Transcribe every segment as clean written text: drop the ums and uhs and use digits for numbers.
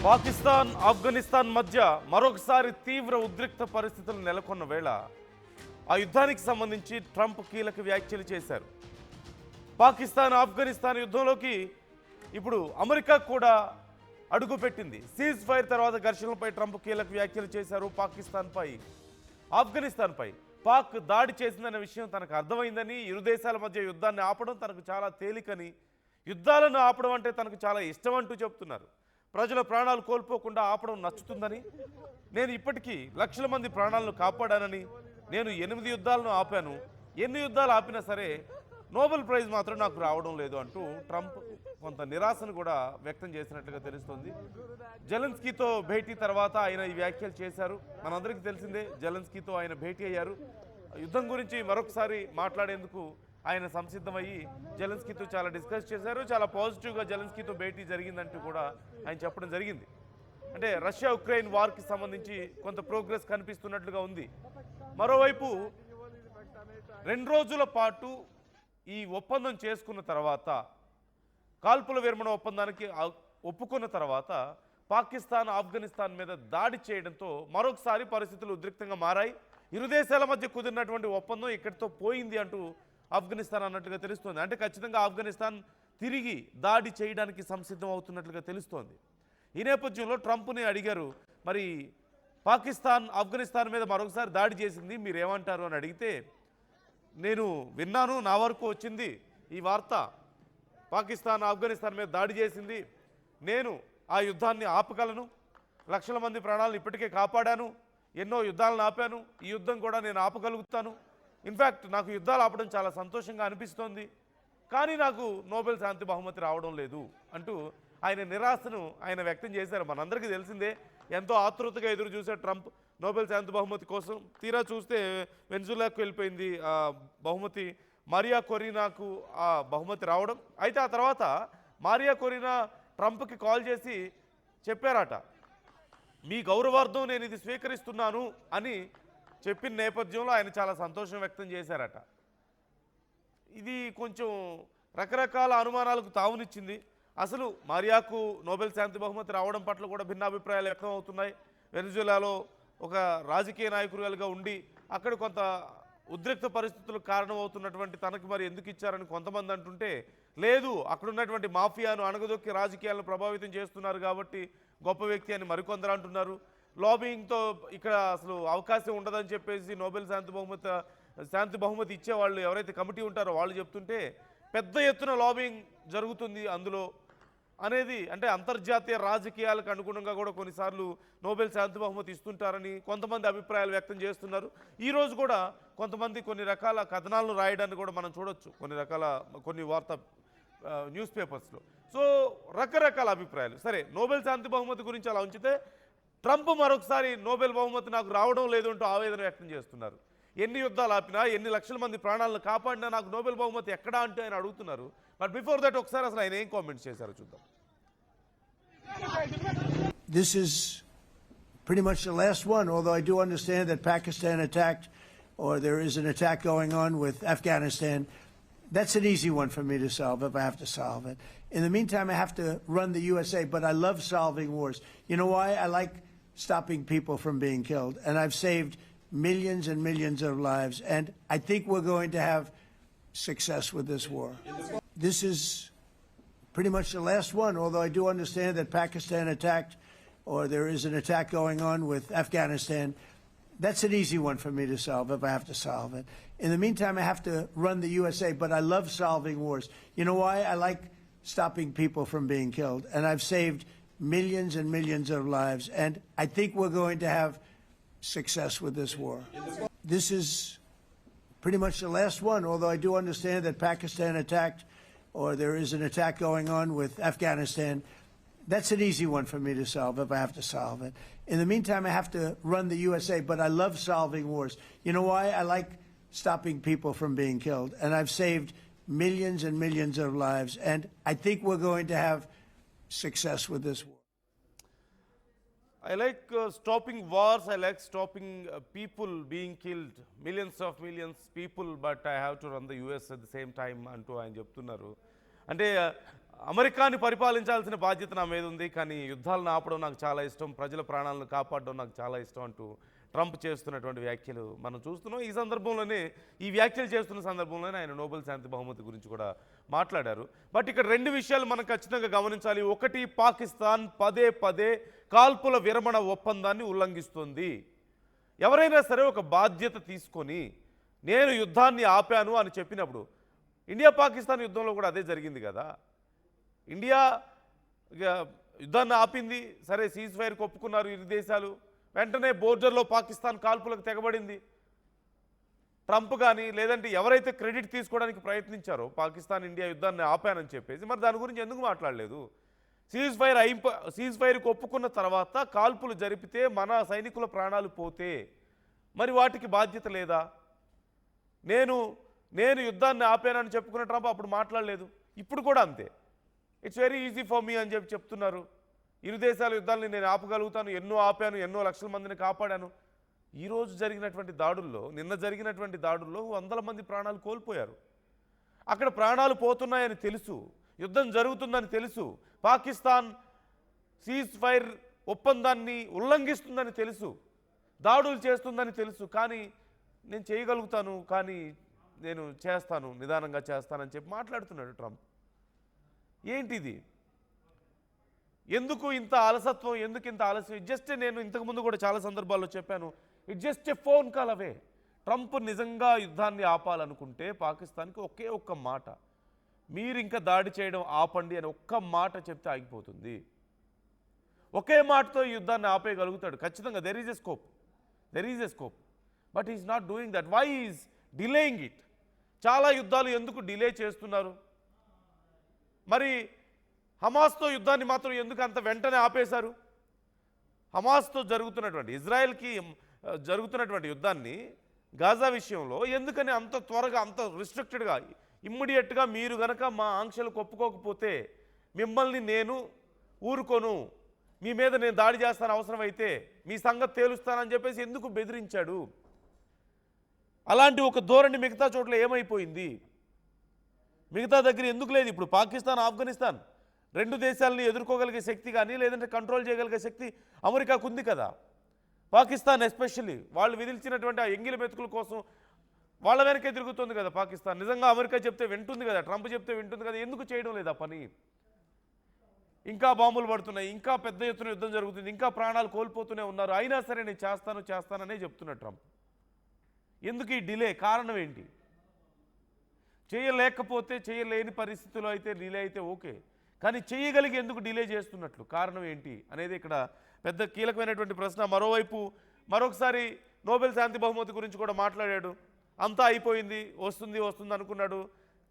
పాకిస్తాన్ ఆఫ్ఘనిస్తాన్ మధ్య మరొకసారి తీవ్ర ఉద్రిక్త పరిస్థితులు నెలకొన్న వేళ ఆ యుద్ధానికి సంబంధించి ట్రంప్ కీలక వ్యాఖ్యలు చేశారు. పాకిస్తాన్ ఆఫ్ఘనిస్తాన్ యుద్ధంలోకి ఇప్పుడు అమెరికా కూడా అడుగుపెట్టింది. సీజ్ ఫైర్ తర్వాత ఘర్షణలపై ట్రంప్ కీలక వ్యాఖ్యలు చేశారు. పాకిస్తాన్పై ఆఫ్ఘనిస్తాన్పై పాక్ దాడి చేసిందన్న విషయం తనకు అర్థమైందని, ఇరు దేశాల మధ్య యుద్ధాన్ని ఆపడం తనకు చాలా తేలికని, యుద్ధాలను ఆపడం అంటే తనకు చాలా ఇష్టం అంటూ చెప్తున్నారు. ప్రజల ప్రాణాలు కోల్పోకుండా ఆపడం నచ్చుతుందని, నేను ఇప్పటికీ లక్షల మంది ప్రాణాలను కాపాడానని, నేను 8 యుద్ధాలను ఆపాను, ఎన్ని యుద్ధాలు ఆపినా సరే నోబెల్ ప్రైజ్ మాత్రం నాకు రావడం లేదు అంటూ ట్రంప్ కొంత నిరాశను కూడా వ్యక్తం చేసినట్లుగా తెలుస్తోంది. జెలెన్స్కీతో భేటీ తర్వాత ఆయన ఈ వ్యాఖ్యలు చేశారు. మనందరికీ తెలిసిందే, జెలెన్స్కీతో ఆయన భేటీ అయ్యారు. యుద్ధం గురించి మరొకసారి మాట్లాడేందుకు ఆయన సంసిద్ధమయ్యి జెలెన్స్కీతో చాలా డిస్కస్ చేశారు. చాలా పాజిటివ్గా జెలెన్స్కీతో భేటీ జరిగిందంటూ కూడా ఆయన చెప్పడం జరిగింది. అంటే రష్యా ఉక్రెయిన్ వార్కి సంబంధించి కొంత ప్రోగ్రెస్ కనిపిస్తున్నట్లుగా ఉంది. మరోవైపు 2 రోజుల పాటు ఈ ఒప్పందం చేసుకున్న తర్వాత, కాల్పుల విరమణ ఒప్పందానికి ఒప్పుకున్న తర్వాత పాకిస్తాన్ ఆఫ్ఘనిస్తాన్ మీద దాడి చేయడంతో మరొకసారి పరిస్థితులు ఉద్రిక్తంగా మారాయి. ఇరు దేశాల మధ్య కుదిరినటువంటి ఒప్పందం ఇక్కడితో పోయింది అంటూ ఆఫ్ఘనిస్తాన్ అన్నట్టుగా తెలుస్తోంది. అంటే ఖచ్చితంగా ఆఫ్ఘనిస్తాన్ తిరిగి దాడి చేయడానికి సంసిద్ధం అవుతున్నట్లుగా తెలుస్తోంది. ఈ నేపథ్యంలో ట్రంప్ని అడిగారు, మరి పాకిస్తాన్ ఆఫ్ఘనిస్తాన్ మీద మరొకసారి దాడి చేసింది, మీరేమంటారు అని అడిగితే, నేను విన్నాను, నా వరకు వచ్చింది ఈ వార్త, పాకిస్తాన్ ఆఫ్ఘనిస్తాన్ మీద దాడి చేసింది, నేను ఆ యుద్ధాన్ని ఆపగలను, లక్షల మంది ప్రాణాలను ఇప్పటికే కాపాడాను, ఎన్నో యుద్ధాలను ఆపాను, ఈ యుద్ధం కూడా నేను ఆపగలుగుతాను, ఇన్ఫ్యాక్ట్ నాకు యుద్ధాలు ఆపడం చాలా సంతోషంగా అనిపిస్తోంది, కానీ నాకు నోబెల్ శాంతి బహుమతి రావడం లేదు అంటూ ఆయన నిరాశను ఆయన వ్యక్తం చేశారు. మనందరికీ తెలిసిందే, ఎంతో ఆతృతగా ఎదురు చూశారు ట్రంప్ నోబెల్ శాంతి బహుమతి కోసం. తీరా చూస్తే వెనిజులాకు వెళ్ళిపోయింది ఆ బహుమతి, మారియా కొరీనాకు ఆ బహుమతి రావడం. అయితే ఆ తర్వాత మారియా కొరీనా ట్రంప్కి కాల్ చేసి చెప్పారట, మీ గౌరవార్థం నేను ఇది స్వీకరిస్తున్నాను అని చెప్పిన నేపథ్యంలో ఆయన చాలా సంతోషం వ్యక్తం చేశారట. ఇది కొంచెం రకరకాల అనుమానాలకు తావునిచ్చింది. అసలు మారియాకు నోబెల్ శాంతి బహుమతి రావడం పట్ల కూడా భిన్నాభిప్రాయాలు వ్యక్తం అవుతున్నాయి. వెనిజులాలో ఒక రాజకీయ నాయకులుగా ఉండి అక్కడ కొంత ఉద్రిక్త పరిస్థితులకు కారణమవుతున్నటువంటి తనకు మరి ఎందుకు ఇచ్చారని కొంతమంది అంటుంటే, లేదు అక్కడ ఉన్నటువంటి మాఫియాను అణగదొక్కి రాజకీయాలను ప్రభావితం చేస్తున్నారు కాబట్టి గొప్ప వ్యక్తి అని మరికొందరు అంటున్నారు. లాబింగ్తో ఇక్కడ అసలు అవకాశం ఉండదని చెప్పేసి నోబెల్ శాంతి బహుమతి ఇచ్చేవాళ్ళు ఎవరైతే కమిటీ ఉంటారో వాళ్ళు చెప్తుంటే, పెద్ద ఎత్తున లాబింగ్ జరుగుతుంది అందులో అనేది, అంటే అంతర్జాతీయ రాజకీయాలకు అనుగుణంగా కూడా కొన్నిసార్లు నోబెల్ శాంతి బహుమతి ఇస్తుంటారని కొంతమంది అభిప్రాయాలు వ్యక్తం చేస్తున్నారు. ఈరోజు కూడా కొంతమంది కొన్ని రకాల కథనాలను రాయడాన్ని కూడా మనం చూడొచ్చు కొన్ని వార్తా న్యూస్ పేపర్స్లో. సో రకరకాల అభిప్రాయాలు. సరే, నోబెల్ శాంతి బహుమతి గురించి అలా ఉంచితే, ట్రంప్ మరొకసారి నోబెల్ బహుమతి నాకు రావడం లేదు అంటూ ఆవేదన వ్యక్తం చేస్తున్నారు. ఎన్ని యుద్ధాలు ఆపినా, ఎన్ని లక్షల మంది ప్రాణాలను కాపాడినా నాకు నోబెల్ బహుమతి ఎక్కడా అంటే ఆయన అడుగుతున్నారు. బట్ బిఫోర్ దట్ ఒకసారి అసలు ఆయన ఏం కామెంట్స్ చేశారో చూద్దాం. This is pretty much the last one, although I do understand that Pakistan attacked, or there is an attack going on with Afghanistan. That's an easy one for me to solve if I have to solve it. In the meantime, I have to run the USA, but I love solving wars. You know why? I like stopping people from being killed, and I've saved millions and millions of lives, and I think we're going to have success with this war. This is pretty much the last one, although I do understand that Pakistan attacked, or there is an attack going on with Afghanistan. That's an easy one for me to solve if I have to solve it. In the meantime, I have to run the USA, but I love solving wars. You know why? I like stopping people from being killed, and I've saved millions and millions of lives, and I think we're going to have success with this war. This is pretty much the last one, although I do understand that Pakistan attacked, or there is an attack going on with Afghanistan. That's an easy one for me to solve if I have to solve it. In the meantime, I have to run the USA, but I love solving wars. You know why? I like stopping people from being killed, and I've saved millions and millions of lives, and I think we're going to have success with this war. I like stopping wars, I like stopping people being killed, millions people, but I have to run the US at the same time అంటూ ఆయన చెప్తున్నారు. అంటే అమెరికాని పరిపాలించాల్సిన బాధ్యత నా మీద ఉంది, కానీ యుద్ధాలను ఆపడం నాకు చాలా ఇష్టం, ప్రజల ప్రాణాలను కాపాడడం నాకు చాలా ఇష్టం అంటూ ట్రంప్ చేస్తున్నటువంటి వ్యాఖ్యలు మనం చూస్తున్నాం. ఈ సందర్భంలోనే, ఈ వ్యాఖ్యలు చేస్తున్న సందర్భంలోనే ఆయన నోబెల్ శాంతి బహుమతి గురించి కూడా మాట్లాడారు. బట్ ఇక్కడ రెండు విషయాలు మనం ఖచ్చితంగా గమనించాలి. ఒకటి, పాకిస్తాన్ పదే పదే కాల్పుల విరమణ ఒప్పందాన్ని ఉల్లంఘిస్తుంది. ఎవరైనా సరే ఒక బాధ్యత తీసుకొని నేను యుద్ధాన్ని ఆపాను అని చెప్పినప్పుడు, ఇండియా పాకిస్తాన్ యుద్ధంలో కూడా అదే జరిగింది కదా. ఇండియా యుద్ధాన్ని ఆపింది, సరే సీజ్ ఫైర్కి ఒప్పుకున్నారు ఇరు దేశాలు, వెంటనే బోర్డర్లో పాకిస్తాన్ కాల్పులకు తెగబడింది. ట్రంప్ కానీ లేదంటే ఎవరైతే క్రెడిట్ తీసుకోవడానికి ప్రయత్నించారో పాకిస్తాన్ ఇండియా యుద్ధాన్ని ఆపానని చెప్పేసి, మరి దాని గురించి ఎందుకు మాట్లాడలేదు? సీజ్ ఫైర్కి ఒప్పుకున్న తర్వాత కాల్పులు జరిపితే మన సైనికుల ప్రాణాలు పోతే మరి వాటికి బాధ్యత లేదా? నేను యుద్ధాన్ని ఆపానని చెప్పుకున్న ట్రంప్ అప్పుడు మాట్లాడలేదు. ఇప్పుడు కూడా అంతే, ఇట్స్ వెరీ ఈజీ ఫర్ మీ అని చెప్తున్నారు. ఇరు దేశాల యుద్ధాలని నేను ఆపగలుగుతాను, ఎన్నో ఆపాను, ఎన్నో లక్షల మందిని కాపాడాను. ఈరోజు జరిగినటువంటి దాడుల్లో, నిన్న జరిగినటువంటి దాడుల్లో వందల మంది ప్రాణాలు కోల్పోయారు. అక్కడ ప్రాణాలు పోతున్నాయని తెలుసు, యుద్ధం జరుగుతుందని తెలుసు, పాకిస్తాన్ సీజ్ ఫైర్ ఒప్పందాన్ని ఉల్లంఘిస్తుందని తెలుసు, దాడులు చేస్తుందని తెలుసు, కానీ నేను చేయగలుగుతాను, కానీ నేను చేస్తాను, నిదానంగా చేస్తానని చెప్పి మాట్లాడుతున్నాడు ట్రంప్. ఏంటిది? ఎందుకు ఇంత అలసత్వం, ఎందుకు ఇంత ఆలస్యం? జస్ట్ నేను ఇంతకుముందు కూడా చాలా సందర్భాల్లో చెప్పాను, it just a phone call away. Trump నిజంగా యుద్ధాన్ని ఆపాలనుకుంటే పాకిస్తాన్కి ఒకే ఒక్క మాట, మీరు ఇంకా దాడి చేయడం ఆపండి అని ఒక్క మాట చెప్తే ఆగిపోతుంది. ఒకే మాటతో ఈ యుద్ధాన్ని ఆపేయగలుగుతాడు ఖచ్చితంగా. There is a scope, but is not doing that. Why is delaying it? చాలా యుద్ధాలు ఎందుకు డిలే చేస్తున్నారు? మరి హమాస్తో యుద్ధాన్ని మాత్రం ఎందుకు అంత వెంటనే ఆపేశారు? హమాస్తో జరుగుతున్నటువంటి, ఇజ్రాయెల్కి జరుగుతున్నటువంటి యుద్ధాన్ని గాజా విషయంలో ఎందుకని అంత త్వరగా, అంత రిస్ట్రిక్టెడ్గా, ఇమ్మీడియట్గా మీరు గనక మా ఆంక్షలకు ఒప్పుకోకపోతే మిమ్మల్ని నేను ఊరుకోను, మీ మీద నేను దాడి చేస్తాను, అవసరమైతే మీ సంగతి తేలుస్తానని చెప్పేసి ఎందుకు బెదిరించాడు? అలాంటి ఒక ధోరణి మిగతా చోట్ల ఏమైపోయింది? మిగతా దగ్గర ఎందుకు లేదు? ఇప్పుడు పాకిస్తాన్, ఆఫ్ఘనిస్తాన్ రెండు దేశాలని ఎదుర్కోగలిగే శక్తి కానీ లేదంటే కంట్రోల్ చేయగలిగే శక్తి అమెరికాకు ఉంది కదా. పాకిస్తాన్ ఎస్పెషల్లీ వాళ్ళు విధించినటువంటి ఆ ఎంగిలి మెతుకుల కోసం వాళ్ళ వెనకే తిరుగుతుంది కదా పాకిస్తాన్. నిజంగా అమెరికా చెప్తే వింటుంది కదా, ట్రంప్ చెప్తే వింటుంది కదా, ఎందుకు చేయడం లేదు ఆ పని? ఇంకా బాంబులు పడుతున్నాయి, ఇంకా పెద్ద ఎత్తున యుద్ధం జరుగుతుంది, ఇంకా ప్రాణాలు కోల్పోతూనే ఉన్నారు, అయినా సరే నేను చేస్తాననే చెప్తున్నాడు ట్రంప్. ఎందుకు ఈ డిలే? కారణం ఏంటి? చేయలేకపోతే, చేయలేని పరిస్థితుల్లో అయితే డిలే అయితే ఓకే, కానీ చేయగలిగి ఎందుకు డిలే చేస్తున్నట్లు? కారణం ఏంటి అనేది ఇక్కడ పెద్ద కీలకమైనటువంటి ప్రశ్న. మరోవైపు మరొకసారి నోబెల్ శాంతి బహుమతి గురించి కూడా మాట్లాడాడు. అంతా అయిపోయింది, వస్తుంది అనుకున్నాడు,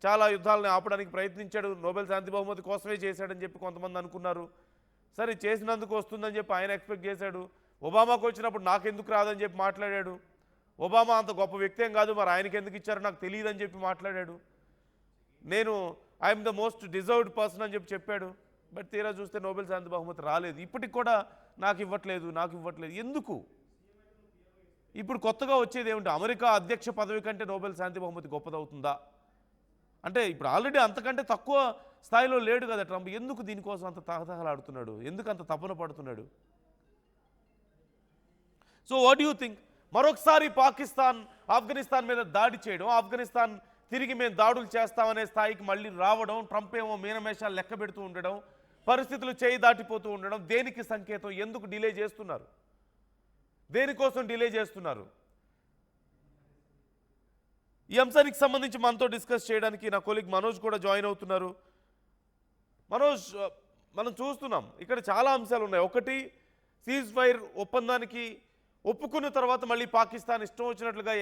చాలా యుద్ధాలను ఆపడానికి ప్రయత్నించాడు, నోబెల్ శాంతి బహుమతి కోసమే చేశాడని చెప్పి కొంతమంది అనుకున్నారు. సరే, చేసినందుకు వస్తుందని చెప్పి ఆయన ఎక్స్పెక్ట్ చేశాడు. ఒబామాకు వచ్చినప్పుడు నాకెందుకు రాదని చెప్పి మాట్లాడాడు. ఒబామా అంత గొప్ప వ్యక్తి ఏం కాదు, మరి ఆయనకి ఎందుకు ఇచ్చారో నాకు తెలియదని చెప్పి మాట్లాడాడు. నేను I'm the most deserved person అని చెప్పాడు. బట్ తీరా చూస్తే నోబెల్ శాంతి బహుమతి రాలేదు. ఇప్పటికి కూడా నాకు ఇవ్వట్లేదు. ఎందుకు? ఇప్పుడు కొత్తగా వచ్చేది ఏమిటి? అమెరికా అధ్యక్ష పదవి కంటే నోబెల్ శాంతి బహుమతి గొప్పదవుతుందా? అంటే ఇప్పుడు ఆల్రెడీ అంతకంటే తక్కువ స్థాయిలో లేడు కదా ట్రంప్. ఎందుకు దీనికోసం అంత తహతహలాడుతున్నాడు? ఎందుకు అంత తపన పడుతున్నాడు? So what you think? మరొకసారి పాకిస్తాన్ ఆఫ్ఘనిస్తాన్ మీద దాడి చేయడం, ఆఫ్ఘనిస్తాన్ తిరిగి మేము దాడులు చేస్తామనే స్థాయికి మళ్ళీ రావడం, ట్రంప్ ఏమో మీనమేషాలు లెక్క పెడుతూ ఉండడం, పరిస్థితులు చేయి దాటిపోతూ ఉండడం దేనికి సంకేతం? ఎందుకు డిలే చేస్తున్నారు? దేనికోసం డిలే చేస్తున్నారు? ఈ అంశానికి సంబంధించి మనతో డిస్కస్ చేయడానికి నా కొలీగ్ మనోజ్ కూడా జాయిన్ అవుతున్నారు. మనోజ్, మనం చూస్తున్నాం ఇక్కడ చాలా అంశాలు ఉన్నాయి. ఒకటి, సీజ్ ఫైర్ ఒప్పందానికి ఒప్పుకున్న తర్వాత మళ్ళీ పాకిస్తాన్ ఇష్టం వచ్చినట్లుగా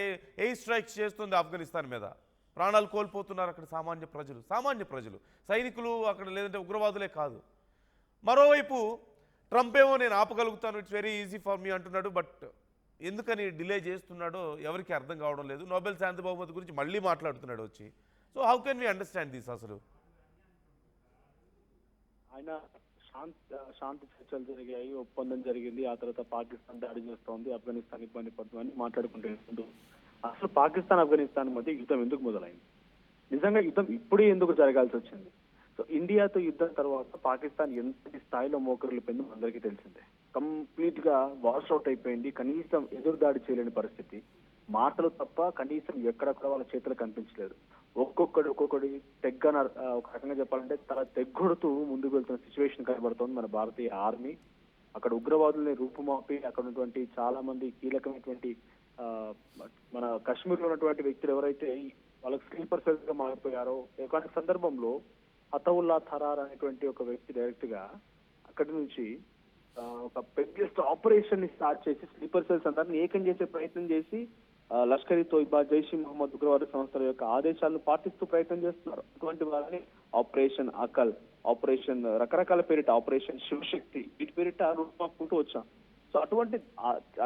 ఎయిర్ స్ట్రైక్స్ చేస్తుంది ఆఫ్ఘనిస్తాన్ మీద. ప్రాణాలు కోల్పోతున్నారు అక్కడ సామాన్య ప్రజలు, సైనికులు అక్కడ, లేదంటే ఉగ్రవాదులే కాదు. మరోవైపు ట్రంప్ ఏమో నేను ఆపగలుగుతాను, it's very easy for me అంటున్నాడు. బట్ ఎందుకని డిలే చేస్తున్నాడో ఎవరికి అర్థం కావడం లేదు. నోబెల్ శాంతి బహుమతి గురించి మళ్ళీ మాట్లాడుతున్నాడు వచ్చి. So how can we understand this? అసలు ఆయన శాంతి చర్చలు జరిగాయి, ఒప్పందం జరిగింది, ఆ తర్వాత పాకిస్తాన్ దాడి చేస్తోంది, ఆఫ్ఘనిస్తాన్ ఇబ్బంది పడుతుందని మాట్లాడుకుంటూ అసలు పాకిస్తాన్ ఆఫ్ఘనిస్తాన్ మధ్య యుద్ధం ఎందుకు మొదలైంది? నిజంగా యుద్ధం ఇప్పుడే ఎందుకు జరగాల్సి వచ్చింది? సో ఇండియాతో యుద్ధం తర్వాత పాకిస్తాన్ ఎంత స్థాయిలో మోకరిల్లిపోయిందో అందరికీ తెలిసిందే. కంప్లీట్ గా వాష్ అవుట్ అయిపోయింది. కనీసం ఎదురుదాడి చేయలేని పరిస్థితి. మాటలు తప్ప కనీసం ఎక్కడ కూడా వాళ్ళ చేతులు కనిపించలేదు. ఒక్కొక్కడి ఒక రకంగా చెప్పాలంటే తల తెగ్గొడుతూ ముందుకు వెళ్తున్న సిచ్యువేషన్ కనబడుతోంది మన భారతీయ ఆర్మీ. అక్కడ ఉగ్రవాదుల్ని రూపుమాపి అక్కడ ఉన్నటువంటి చాలా మంది కీలకమైనటువంటి ఆ మన కాశ్మీర్ లో ఉన్నటువంటి వ్యక్తులు ఎవరైతే వాళ్ళకి స్లీపర్ సెల్స్ గా మారిపోయారో ఒక సందర్భంలో అతౌల్లా థరార్ అనేటువంటి ఒక వ్యక్తి డైరెక్ట్ గా అక్కడి నుంచి ఒక బిగ్గెస్ట్ ఆపరేషన్ ని స్టార్ట్ చేసి స్లీపర్ సెల్స్ అందరిని ఏకం చేసే ప్రయత్నం చేసి లష్కర్ ఈ తోయిబా, జైష్ ఈ మొహమ్మద్ ఉగ్రవాద సంస్థల యొక్క ఆదేశాలను పాటిస్తూ ప్రయత్నం చేస్తున్నారు. అటువంటి వాళ్ళని ఆపరేషన్ అకల్, ఆపరేషన్ రకరకాల పేరిట, ఆపరేషన్ శివశక్తి, వీటి పేరిట రూపమాపుకుంటూ వచ్చాం. సో అటువంటి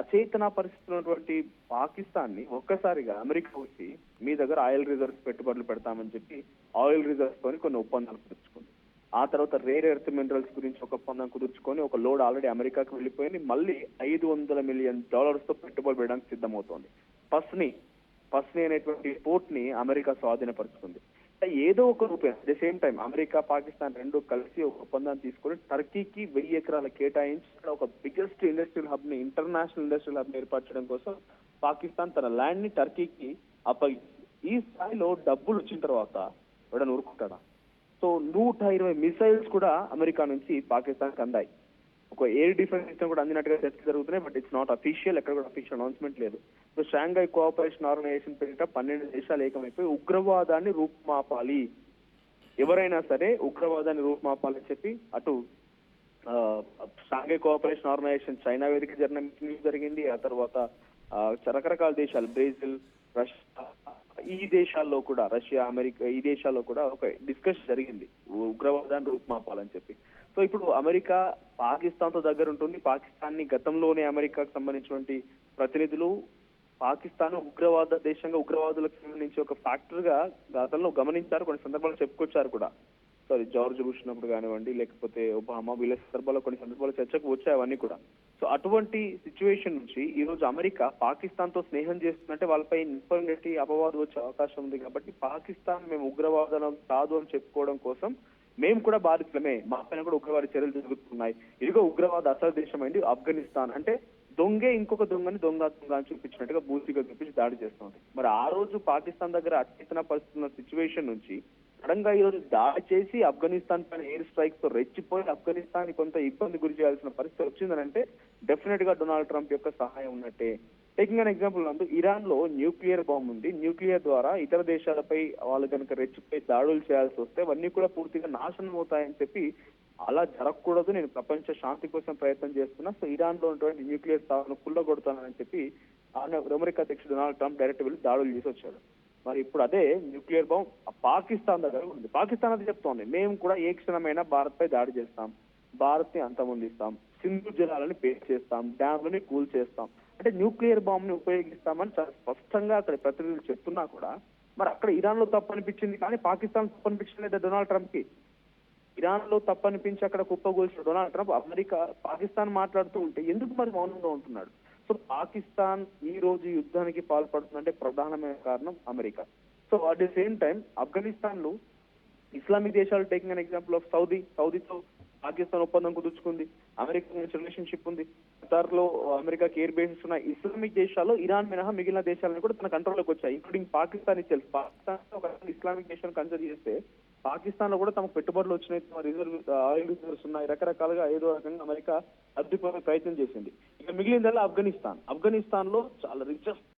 అచేతన పరిస్థితులు ఉన్నటువంటి పాకిస్తాన్ ని ఒక్కసారిగా అమెరికా వచ్చి మీ దగ్గర ఆయిల్ రిజర్వ్స్ పెట్టుబడులు పెడతామని చెప్పి ఆయిల్ రిజర్వ్స్ తోని కొన్ని ఒప్పందాలు కుదుర్చుకుంది. ఆ తర్వాత రేర్ ఎర్త్ మినరల్స్ గురించి ఒక ఒప్పందం కుదుర్చుకొని ఒక లోడ్ ఆల్రెడీ అమెరికాకు వెళ్ళిపోయింది. మళ్ళీ $500 మిలియన్ తో పెట్టుబడి పెట్టడానికి సిద్ధమవుతోంది. పస్ని అనేటువంటి పోర్ట్ ని అమెరికా స్వాధీనపరుచుకుంది. ఏదో ఒక RuPay at the same time America, Pakistan రెండు కలిసి ఒక ఒప్పందాన్ని తీసుకొని టర్కీకి 1000 ఎకరాల కేటాయించి ఒక బిగ్గెస్ట్ ఇండస్ట్రియల్ హబ్ ని, ఇంటర్నేషనల్ ఇండస్ట్రియల్ హబ్ ని ఏర్పరచడం కోసం పాకిస్తాన్ తన ల్యాండ్ ని టర్కీకి ఈ స్థాయిలో డబ్బులు వచ్చిన తర్వాత ఎవడని ఊరుకుంటాడా? సో 120 మిసైల్స్ కూడా అమెరికా నుంచి పాకిస్తాన్ కి అందాయి. ఒక ఎయిర్ డిఫెన్స్ సిస్టమ్ కూడా అందినట్టుగా చర్చలు జరుగుతున్నాయి. బట్ ఇట్స్ నాట్ అఫీషియల్, ఎక్కడ కూడా అఫీషియల్ అనౌన్స్మెంట్ లేదు. సో షాంఘై కోఆపరేషన్ ఆర్గనైజేషన్ పేరిట 12 దేశాలు ఏకమైపోయి ఉగ్రవాదాన్ని రూపుమాపాలి, ఎవరైనా సరే ఉగ్రవాదాన్ని రూపుమాపాలని చెప్పి అటు షాంఘై కోఆపరేషన్ ఆర్గనైజేషన్ చైనా వేదిక జరిగింది. ఆ తర్వాత రకరకాల దేశాలు, బ్రెజిల్, రష్యా, ఈ దేశాల్లో కూడా, రష్యా, అమెరికా, ఈ దేశాల్లో కూడా ఒక డిస్కషన్ జరిగింది ఉగ్రవాదాన్ని రూపుమాపాలని చెప్పి. సో ఇప్పుడు అమెరికా పాకిస్తాన్ తో దగ్గర ఉంటుంది. పాకిస్తాన్ ని గతంలోనే అమెరికాకు సంబంధించినటువంటి ప్రతినిధులు పాకిస్తాన్ ఉగ్రవాద దేశంగా, ఉగ్రవాదులకు సంబంధించి ఒక ఫ్యాక్టర్ గా గతంలో గమనించారు, కొన్ని సందర్భాల్లో చెప్పుకొచ్చారు కూడా. జార్జ్ బుష్ ఉన్నప్పుడు కానివ్వండి, లేకపోతే ఒబామా, వీళ్ళ సందర్భాల్లో కొన్ని సందర్భాల్లో చర్చకు వచ్చాయి అవన్నీ కూడా. సో అటువంటి సిచ్యువేషన్ నుంచి ఈ రోజు అమెరికా పాకిస్తాన్ తో స్నేహం చేస్తుందంటే వాళ్ళపై నిప్పటి అపవాదు వచ్చే అవకాశం ఉంది. కాబట్టి పాకిస్తాన్ మేము ఉగ్రవాదం కాదు అని చెప్పుకోవడం కోసం మేము కూడా బాధితులమే, మా పైన కూడా ఉగ్రవాద చర్యలు జరుగుతున్నాయి, ఇదిగో ఉగ్రవాద అసలు దేశం అయింది ఆఫ్ఘనిస్తాన్ అంటే దొంగే ఇంకొక దొంగని దొంగ అని చూపించినట్టుగా బూసిగా చూపించి దాడి చేస్తుంది. మరి ఆ రోజు పాకిస్తాన్ దగ్గర అత్యుత్తన పరిస్థితున్న సిచ్యువేషన్ నుంచి సడన్ గా ఈ రోజు దాడి చేసి ఆఫ్ఘనిస్తాన్ పైన ఎయిర్ స్ట్రైక్ తో రెచ్చిపోయి ఆఫ్ఘనిస్తాన్ కొంత ఇబ్బంది గురి చేయాల్సిన పరిస్థితి వచ్చిందనంటే డెఫినెట్ గా డొనాల్డ్ ట్రంప్ యొక్క సహాయం ఉన్నట్టే. టేకింగ్ అన్ ఎగ్జాంపుల్ అంటూ ఇరాన్ లో న్యూక్లియర్ బాంబ్ ఉంది. న్యూక్లియర్ ద్వారా ఇతర దేశాలపై వాళ్ళు కనుక రెచ్చిపోయి దాడులు చేయాల్సి వస్తే అవన్నీ కూడా పూర్తిగా నాశనం అవుతాయని చెప్పి అలా జరగకూడదు, నేను ప్రపంచ శాంతి కోసం ప్రయత్నం చేస్తున్నా, సో ఇరాన్ లో ఉన్నటువంటి న్యూక్లియర్ స్థావరం కుల్లగొడతానని చెప్పి అమెరికా అధ్యక్షుడు డొనాల్డ్ ట్రంప్ డైరెక్ట్ వెళ్ళి దాడులు చేసి వచ్చాడు. మరి ఇప్పుడు అదే న్యూక్లియర్ బాంబ్ పాకిస్తాన్ దగ్గర ఉంది. పాకిస్తాన్ అది చెప్తోంది, మేము కూడా ఏ క్షణమైనా భారత్ పై దాడి చేస్తాం, భారత్ ని అంతమొందిస్తాం, సింధు జలాలని పేస్ట్ చేస్తాం, డ్యామ్లని కూల్ చేస్తాం, అంటే న్యూక్లియర్ బాంబ్ ని ఉపయోగిస్తామని చాలా స్పష్టంగా అక్కడ ప్రతినిధులు చెప్తున్నా కూడా మరి అక్కడ ఇరాన్ లో తప్పు అనిపించింది కానీ పాకిస్తాన్ తప్పు అనిపించలేదు డొనాల్డ్ ట్రంప్ కి. ఇరాన్ లో తప్పు అనిపించి అక్కడ కుప్పగోల్చిన డొనాల్డ్ ట్రంప్ అమెరికా, పాకిస్తాన్ మాట్లాడుతూ ఉంటే ఎందుకు మరి మౌనంగా ఉంటున్నాడు? సో పాకిస్తాన్ ఈ రోజు యుద్ధానికి పాల్పడుతుందంటే ప్రధానమైన కారణం America. So at the same time Afghanistan లో ఇస్లామిక్ దేశాలు, టేకింగ్ అన్ ఎగ్జాంపుల్ ఆఫ్ సౌదీతో పాకిస్తాన్ ఒప్పందం కుదుర్చుకుంది, అమెరికా నుంచి రిలేషన్షిప్ ఉంది. ఖతార్ లో అమెరికాకి ఎయిర్ బేసెస్ ఉన్న ఇస్లామిక్ దేశాల్లో ఇరాన్ మినహా మిగిలిన దేశాలను కూడా తన కంట్రోల్లోకి వచ్చాయి, ఇంక్లూడింగ్ పాకిస్తాన్ ఇచ్చేసి. పాకిస్తాన్ ఒక ఇస్లామిక్ దేశాన్ని కన్సిడర్ చేస్తే పాకిస్తాన్ లో కూడా తమకు పెట్టుబడులు వచ్చినాయి, ఆయిల్ రిజర్వ్స్ ఉన్నాయి, రకరకాలుగా ఏదో రకంగా అమెరికా అడ్డుకునే ప్రయత్నం చేసింది. ఇక మిగిలిందల్లా ఆఫ్ఘనిస్తాన్ లో చాలా రిచెస్ట్